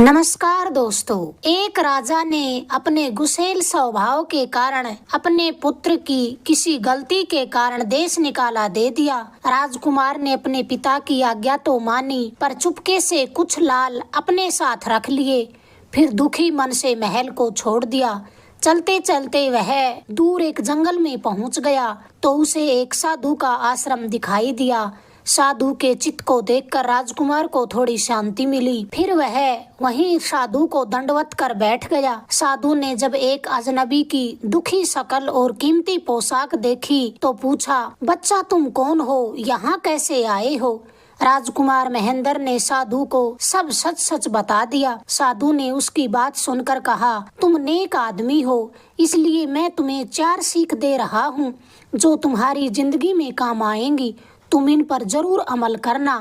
नमस्कार दोस्तों। एक राजा ने अपने गुस्सैल स्वभाव के कारण अपने पुत्र की किसी गलती के कारण देश निकाला दे दिया। राजकुमार ने अपने पिता की आज्ञा तो मानी, पर चुपके से कुछ लाल अपने साथ रख लिए। फिर दुखी मन से महल को छोड़ दिया। चलते चलते वह दूर एक जंगल में पहुंच गया तो उसे एक साधु का आश्रम दिखाई दिया। साधु के चित्त को देखकर राजकुमार को थोड़ी शांति मिली। फिर वह वहीं साधु को दंडवत कर बैठ गया। साधु ने जब एक अजनबी की दुखी शक्ल और कीमती पोशाक देखी तो पूछा, बच्चा तुम कौन हो, यहाँ कैसे आए हो? राजकुमार महेंद्र ने साधु को सब सच सच बता दिया। साधु ने उसकी बात सुनकर कहा, तुम नेक आदमी हो, इसलिए मैं तुम्हें 4 सीख दे रहा हूँ जो तुम्हारी जिंदगी में काम आएंगी। तुम इन पर जरूर अमल करना।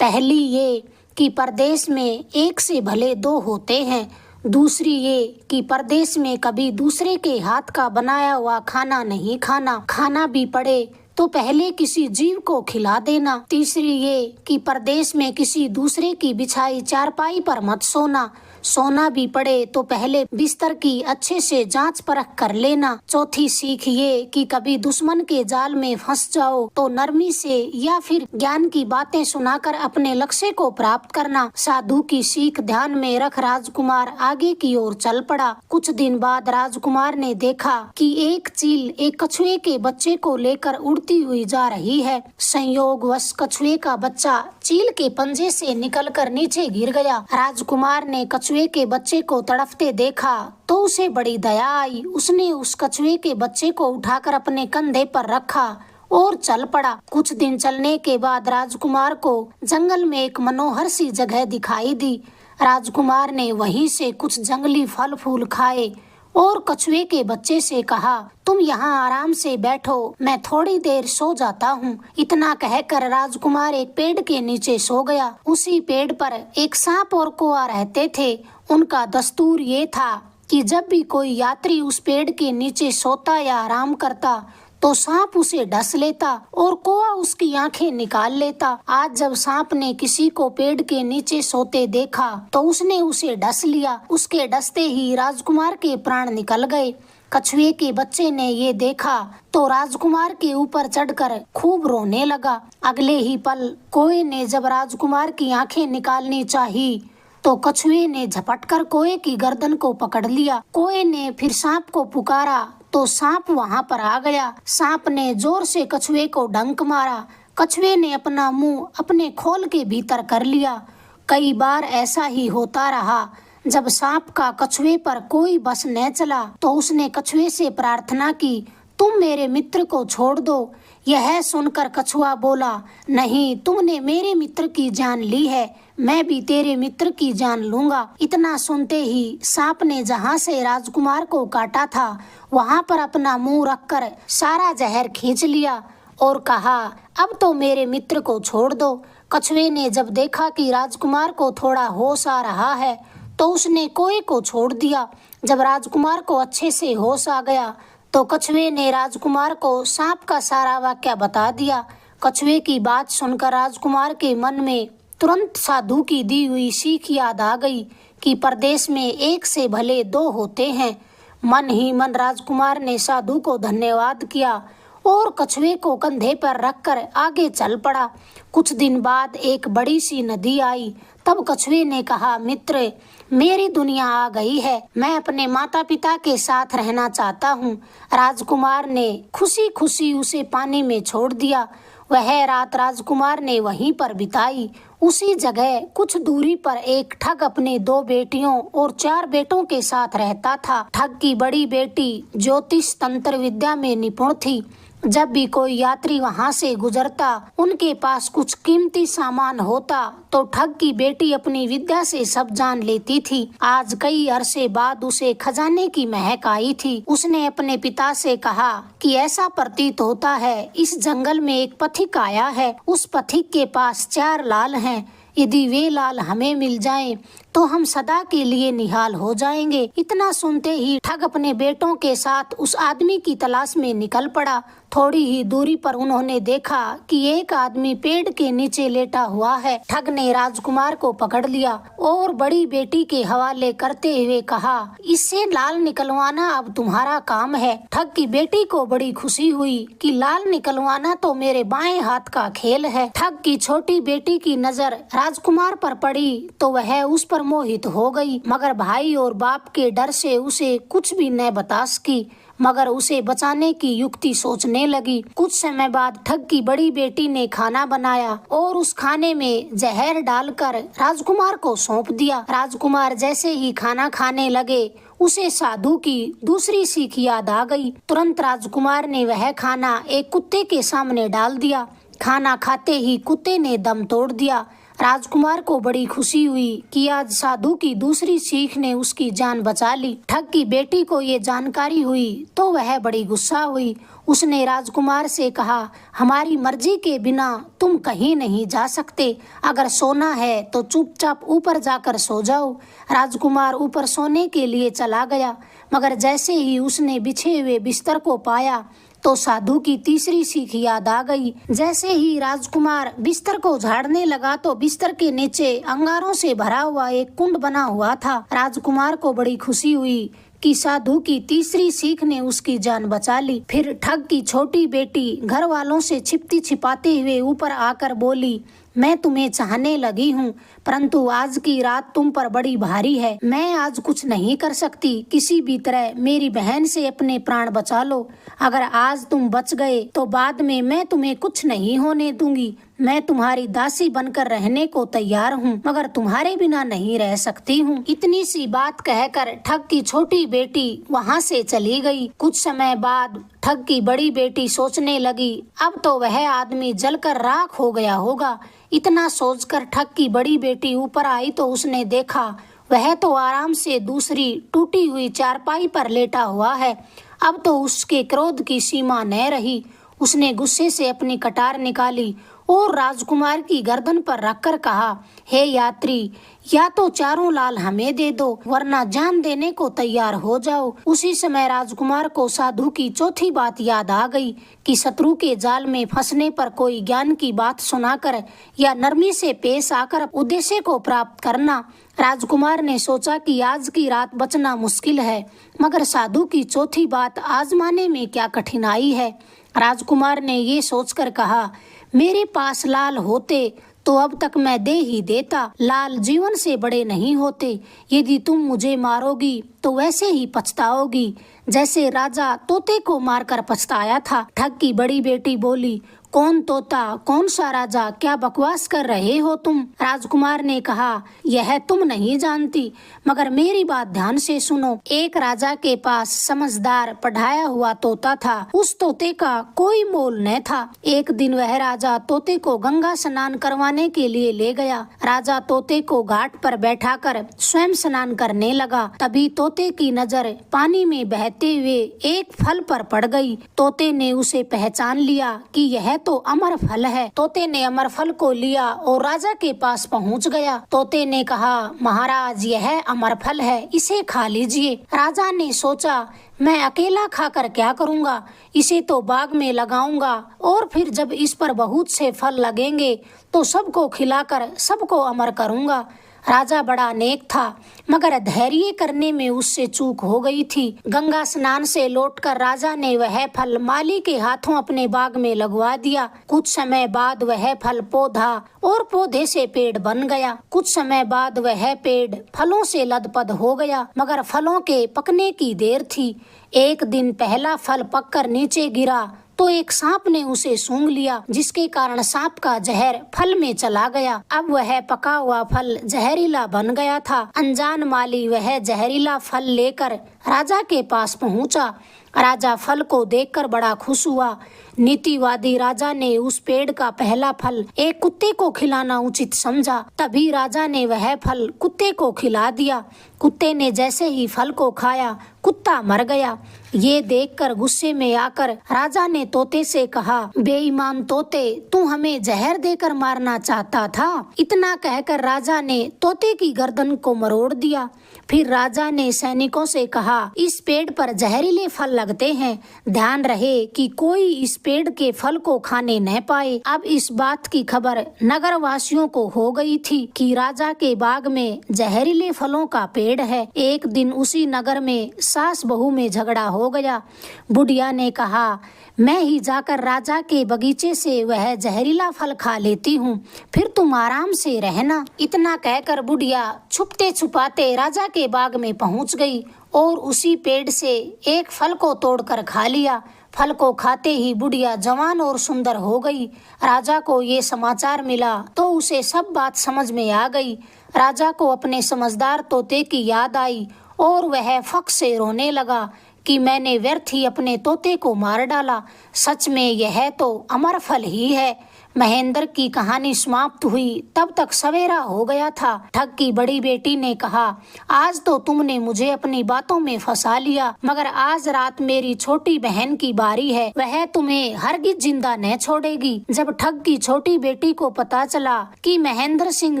पहली ये कि परदेश में एक से भले 2 होते हैं। दूसरी ये कि परदेश में कभी दूसरे के हाथ का बनाया हुआ खाना नहीं खाना। खाना भी पड़े तो पहले किसी जीव को खिला देना। तीसरी ये कि परदेश में किसी दूसरे की बिछाई चारपाई पर मत सोना। सोना भी पड़े तो पहले बिस्तर की अच्छे से जांच परख कर लेना। चौथी सीख ये कि कभी दुश्मन के जाल में फंस जाओ तो नरमी से या फिर ज्ञान की बातें सुनाकर अपने लक्ष्य को प्राप्त करना। साधु की सीख ध्यान में रख राजकुमार आगे की ओर चल पड़ा। कुछ दिन बाद राजकुमार ने देखा कि एक चील एक कछुए के बच्चे को लेकर उड़ती हुई जा रही है। संयोगवश कछुए का बच्चा चील के पंजे से निकलकर नीचे गिर गया। राजकुमार ने कछुए के बच्चे को तड़पते देखा तो उसे बड़ी दया आई। उसने उस कछुए के बच्चे को उठाकर अपने कंधे पर रखा और चल पड़ा। कुछ दिन चलने के बाद राजकुमार को जंगल में एक मनोहर सी जगह दिखाई दी। राजकुमार ने वहीं से कुछ जंगली फल फूल खाए और कछुए के बच्चे से कहा, तुम यहाँ आराम से बैठो, मैं थोड़ी देर सो जाता हूँ। इतना कहकर राजकुमार एक पेड़ के नीचे सो गया। उसी पेड़ पर एक सांप और कौआ रहते थे। उनका दस्तूर ये था कि जब भी कोई यात्री उस पेड़ के नीचे सोता या आराम करता तो सांप उसे डस लेता और कौआ उसकी आंखें निकाल लेता। आज जब सांप ने किसी को पेड़ के नीचे सोते देखा तो उसने उसे डस लिया। उसके डसते ही राजकुमार के प्राण निकल गए। कछुए के बच्चे ने ये देखा तो राजकुमार के ऊपर चढ़कर खूब रोने लगा। अगले ही पल कौए ने जब राजकुमार की आंखें निकालनी चाही तो कछुए ने झपटकर कौए की गर्दन को पकड़ लिया। कौए ने फिर सांप को पुकारा तो सांप वहां पर आ गया। सांप ने जोर से कछुए को डंक मारा। कछुए ने अपना मुंह अपने खोल के भीतर कर लिया। कई बार ऐसा ही होता रहा। जब सांप का कछुए पर कोई बस न चला तो उसने कछुए से प्रार्थना की, तुम मेरे मित्र को छोड़ दो। यह सुनकर कछुआ बोला, नहीं, तुमने मेरे मित्र की जान ली है, मैं भी तेरे मित्र की जान लूंगा। इतना सुनते ही सांप ने जहाँ से राजकुमार को काटा था वहाँ पर अपना मुंह रखकर सारा जहर खींच लिया और कहा, अब तो मेरे मित्र को छोड़ दो। कछुए ने जब देखा कि राजकुमार को थोड़ा होश आ रहा है तो उसने कौए को छोड़ दिया। जब राजकुमार को अच्छे से होश आ गया तो कछुए ने राजकुमार को सांप का सारा वाक्य बता दिया। कछुए की बात सुनकर राजकुमार के मन में तुरंत साधु की दी हुई सीख याद आ गई कि परदेश में एक से भले 2 होते हैं। मन ही मन राजकुमार ने साधु को धन्यवाद किया और कछुए को कंधे पर रखकर आगे चल पड़ा। कुछ दिन बाद एक बड़ी सी नदी आई। तब कछुए ने कहा, मित्र, मेरी दुनिया आ गई है, मैं अपने माता पिता के साथ रहना चाहता हूँ। राजकुमार ने खुशी खुशी उसे पानी में छोड़ दिया। वह रात राजकुमार ने वहीं पर बिताई। उसी जगह कुछ दूरी पर एक ठग अपने 2 बेटियों और 4 बेटों के साथ रहता था। ठग की बड़ी बेटी ज्योतिष तंत्र विद्या में निपुण थी। जब भी कोई यात्री वहां से गुजरता, उनके पास कुछ कीमती सामान होता तो ठग की बेटी अपनी विद्या से सब जान लेती थी। आज कई अरसे बाद उसे खजाने की महक आई थी। उसने अपने पिता से कहा कि ऐसा प्रतीत होता है इस जंगल में एक पथिक आया है। उस पथिक के पास 4 लाल हैं। यदि वे लाल हमें मिल जाएं तो हम सदा के लिए निहाल हो जाएंगे। इतना सुनते ही ठग अपने बेटों के साथ उस आदमी की तलाश में निकल पड़ा। थोड़ी ही दूरी पर उन्होंने देखा कि एक आदमी पेड़ के नीचे लेटा हुआ है। ठग ने राजकुमार को पकड़ लिया और बड़ी बेटी के हवाले करते हुए कहा, इससे लाल निकलवाना अब तुम्हारा काम है। ठग की बेटी को बड़ी खुशी हुई कि लाल निकलवाना तो मेरे बाएं हाथ का खेल है। ठग की छोटी बेटी की नजर राजकुमार पर पड़ी तो वह उस पर मोहित हो गई, मगर भाई और बाप के डर से उसे कुछ भी न बता सकी, मगर उसे बचाने की युक्ति सोचने लगी। कुछ समय बाद ठग की बड़ी बेटी ने खाना बनाया और उस खाने में जहर डालकर राजकुमार को सौंप दिया। राजकुमार जैसे ही खाना खाने लगे उसे साधु की दूसरी सीख याद आ गई। तुरंत राजकुमार ने वह खाना एक कुत्ते के सामने डाल दिया। खाना खाते ही कुत्ते ने दम तोड़ दिया। राजकुमार को बड़ी खुशी हुई कि आज साधु की दूसरी सीख ने उसकी जान बचा ली। ठग की बेटी को ये जानकारी हुई तो वह बड़ी गुस्सा हुई। उसने राजकुमार से कहा, हमारी मर्जी के बिना तुम कहीं नहीं जा सकते। अगर सोना है तो चुपचाप ऊपर जाकर सो जाओ। राजकुमार ऊपर सोने के लिए चला गया, मगर जैसे ही उसने बिछे हुए बिस्तर को पाया तो साधु की तीसरी सीख याद आ गई। जैसे ही राजकुमार बिस्तर को झाड़ने लगा तो बिस्तर के नीचे अंगारों से भरा हुआ एक कुंड बना हुआ था। राजकुमार को बड़ी खुशी हुई कि साधु की तीसरी सीख ने उसकी जान बचा ली। फिर ठग की छोटी बेटी घर वालों से छिपती छिपाते हुए ऊपर आकर बोली, मैं तुम्हें चाहने लगी हूँ, परंतु आज की रात तुम पर बड़ी भारी है। मैं आज कुछ नहीं कर सकती। किसी भी तरह मेरी बहन से अपने प्राण बचा लो। अगर आज तुम बच गए तो बाद में मैं तुम्हें कुछ नहीं होने दूंगी। मैं तुम्हारी दासी बनकर रहने को तैयार हूँ, मगर तुम्हारे बिना नहीं रह सकती हूँ। इतनी सी बात कहकर ठग की छोटी बेटी वहाँ से चली गई। कुछ समय बाद ठग की बड़ी बेटी सोचने लगी, अब तो वह आदमी जलकर राख हो गया होगा। इतना सोचकर ठग की बड़ी बेटी ऊपर आई तो उसने देखा वह तो आराम से दूसरी टूटी हुई चारपाई पर लेटा हुआ है। अब तो उसके क्रोध की सीमा न रही। उसने गुस्से से अपनी कटार निकाली और राजकुमार की गर्दन पर रखकर कहा, हे यात्री, या तो चारों लाल हमें दे दो, वरना जान देने को तैयार हो जाओ। उसी समय राजकुमार को साधु की चौथी बात याद आ गई कि शत्रु के जाल में फंसने पर कोई ज्ञान की बात सुनाकर या नरमी से पेश आकर उद्देश्य को प्राप्त करना। राजकुमार ने सोचा कि आज की रात बचना मुश्किल है, मगर साधु की चौथी बात आजमाने में क्या कठिनाई है। राजकुमार ने ये सोचकर कहा, मेरे पास लाल होते तो अब तक मैं दे ही देता। लाल जीवन से बड़े नहीं होते। यदि तुम मुझे मारोगी तो वैसे ही पछताओगी जैसे राजा तोते को मारकर पछताया था। ठग की बड़ी बेटी बोली, कौन तोता, कौन सा राजा, क्या बकवास कर रहे हो तुम। राजकुमार ने कहा, यह तुम नहीं जानती, मगर मेरी बात ध्यान से सुनो। एक राजा के पास समझदार पढ़ाया हुआ तोता था। उस तोते का कोई मोल न था। एक दिन वह राजा तोते को गंगा स्नान करवाने के लिए ले गया। राजा तोते को घाट पर बैठाकर स्वयं स्नान करने लगा। तभी तोते की नजर पानी में बहते हुए एक फल पर पड़ गई। तोते ने उसे पहचान लिया कि यह तो अमर फल है। तोते ने अमर फल को लिया और राजा के पास पहुंच गया। तोते ने कहा, महाराज, यह अमर फल है, इसे खा लीजिए। राजा ने सोचा, मैं अकेला खाकर क्या करूंगा, इसे तो बाग में लगाऊंगा और फिर जब इस पर बहुत से फल लगेंगे तो सबको खिलाकर सबको अमर करूंगा। राजा बड़ा नेक था, मगर धैर्य करने में उससे चूक हो गई थी। गंगा स्नान से लौटकर राजा ने वह फल माली के हाथों अपने बाग में लगवा दिया। कुछ समय बाद वह फल पौधा और पौधे से पेड़ बन गया। कुछ समय बाद वह पेड़ फलों से लदपद हो गया, मगर फलों के पकने की देर थी। एक दिन पहला फल पककर नीचे गिरा तो एक सांप ने उसे सूंघ लिया, जिसके कारण सांप का जहर फल में चला गया। अब वह पका हुआ फल जहरीला बन गया था। अनजान माली वह जहरीला फल लेकर राजा के पास पहुंचा। राजा फल को देखकर बड़ा खुश हुआ। नीतिवादी राजा ने उस पेड़ का पहला फल एक कुत्ते को खिलाना उचित समझा। तभी राजा ने वह फल कुत्ते को खिला दिया। कुत्ते ने जैसे ही फल को खाया, कुत्ता मर गया। ये देखकर गुस्से में आकर राजा ने तोते से कहा, बेईमान तोते, तू हमें जहर देकर मारना चाहता था। इतना कहकर राजा ने तोते की गर्दन को मरोड़ दिया। फिर राजा ने सैनिकों से कहा, इस पेड़ पर जहरीले फल लगते हैं, ध्यान रहे कि कोई इस पेड़ के फल को खाने न पाए। अब इस बात की खबर नगर वासियों को हो गई थी कि राजा के बाग में जहरीले फलों का पेड़ है। एक दिन उसी नगर में सास बहू में झगड़ा हो गया। बुढ़िया ने कहा, मैं ही जाकर राजा के बगीचे से वह जहरीला फल खा लेती हूँ, फिर तुम आराम से रहना। इतना कहकर बुढ़िया छुपते छुपाते राजा के बाग में पहुँच गई और उसी पेड़ से एक फल को तोड़कर खा लिया। फल को खाते ही बुढ़िया जवान और सुंदर हो गई। राजा को ये समाचार मिला तो उसे सब बात समझ में आ गई। राजा को अपने समझदार तोते की याद आई और वह फक से रोने लगा कि मैंने व्यर्थ ही अपने तोते को मार डाला। सच में यह तो अमर फल ही है। महेंद्र की कहानी समाप्त हुई तब तक सवेरा हो गया था। ठग की बड़ी बेटी ने कहा, आज तो तुमने मुझे अपनी बातों में फंसा लिया, मगर आज रात मेरी छोटी बहन की बारी है, वह तुम्हें हरगिज जिंदा न छोड़ेगी। जब ठग की छोटी बेटी को पता चला कि महेंद्र सिंह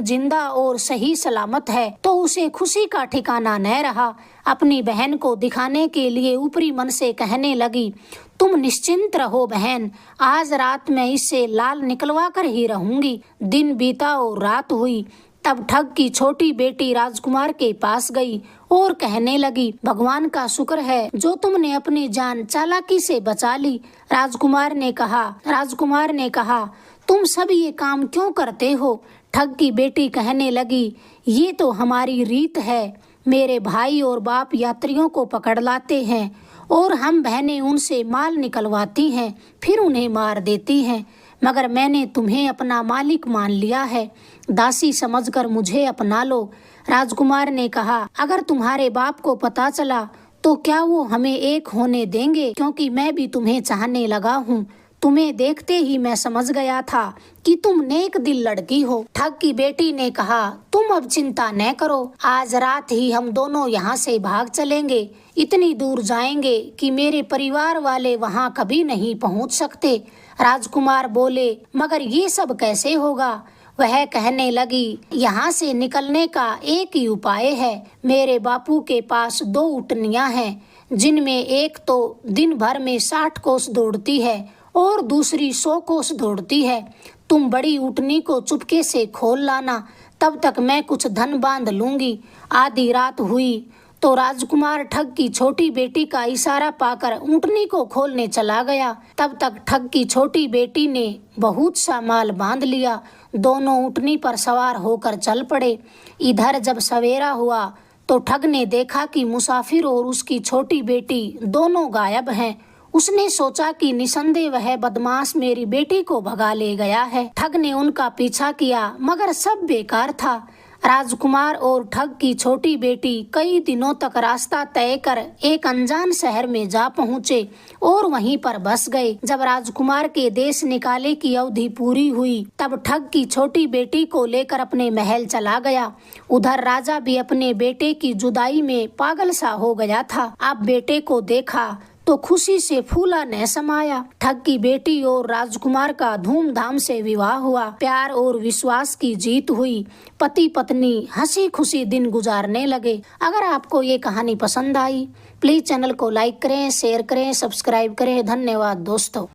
जिंदा और सही सलामत है तो उसे खुशी का ठिकाना न रहा। अपनी बहन को दिखाने के लिए ऊपरी मन से कहने लगी, तुम निश्चिंत रहो बहन, आज रात मैं इससे लाल निकलवा कर ही रहूंगी। दिन बीता और रात हुई। तब ठग की छोटी बेटी राजकुमार के पास गई और कहने लगी, भगवान का शुक्र है जो तुमने अपनी जान चालाकी से बचा ली। राजकुमार ने कहा, तुम सब ये काम क्यों करते हो? ठग की बेटी कहने लगी, ये तो हमारी रीत है। मेरे भाई और बाप यात्रियों को पकड़ लाते हैं और हम बहनें उनसे माल निकलवाती हैं, फिर उन्हें मार देती हैं, मगर मैंने तुम्हें अपना मालिक मान लिया है, दासी समझकर मुझे अपना लो। राजकुमार ने कहा, अगर तुम्हारे बाप को पता चला तो क्या वो हमें एक होने देंगे? क्योंकि मैं भी तुम्हें चाहने लगा हूँ। तुम्हें देखते ही मैं समझ गया था कि तुम नेक दिल लड़की हो। ठग की बेटी ने कहा, तुम अब चिंता न करो, आज रात ही हम दोनों यहाँ से भाग चलेंगे। इतनी दूर जाएंगे कि मेरे परिवार वाले वहाँ कभी नहीं पहुँच सकते। राजकुमार बोले, मगर ये सब कैसे होगा? वह कहने लगी, यहाँ से निकलने का एक ही उपाय है। मेरे बापू के पास 2 ऊँटनियाँ हैं, जिनमें एक तो दिन भर में 60 कोस दौड़ती है और दूसरी 100 कोस दौड़ती है। तुम बड़ी ऊँटनी को चुपके से खोल लाना, तब तक मैं कुछ धन बांध लूंगी। आधी रात हुई तो राजकुमार ठग की छोटी बेटी का इशारा पाकर ऊँटनी को खोलने चला गया। तब तक ठग की छोटी बेटी ने बहुत सा माल बांध लिया। दोनों ऊँटनी पर सवार होकर चल पड़े। इधर जब सवेरा हुआ तो ठग ने देखा कि मुसाफिर और उसकी छोटी बेटी दोनों गायब हैं। उसने सोचा कि निसंदेह वह बदमाश मेरी बेटी को भगा ले गया है। ठग ने उनका पीछा किया, मगर सब बेकार था। राजकुमार और ठग की छोटी बेटी कई दिनों तक रास्ता तय कर एक अनजान शहर में जा पहुँचे और वहीं पर बस गए। जब राजकुमार के देश निकाले की अवधि पूरी हुई तब ठग की छोटी बेटी को लेकर अपने महल चला गया। उधर राजा भी अपने बेटे की जुदाई में पागल सा हो गया था। अब बेटे को देखा तो खुशी से फूला न समाया। ठग की बेटी और राजकुमार का धूमधाम से विवाह हुआ। प्यार और विश्वास की जीत हुई। पति पत्नी हंसी खुशी दिन गुजारने लगे। अगर आपको ये कहानी पसंद आई, प्लीज चैनल को लाइक करें, शेयर करें, सब्सक्राइब करें। धन्यवाद दोस्तों।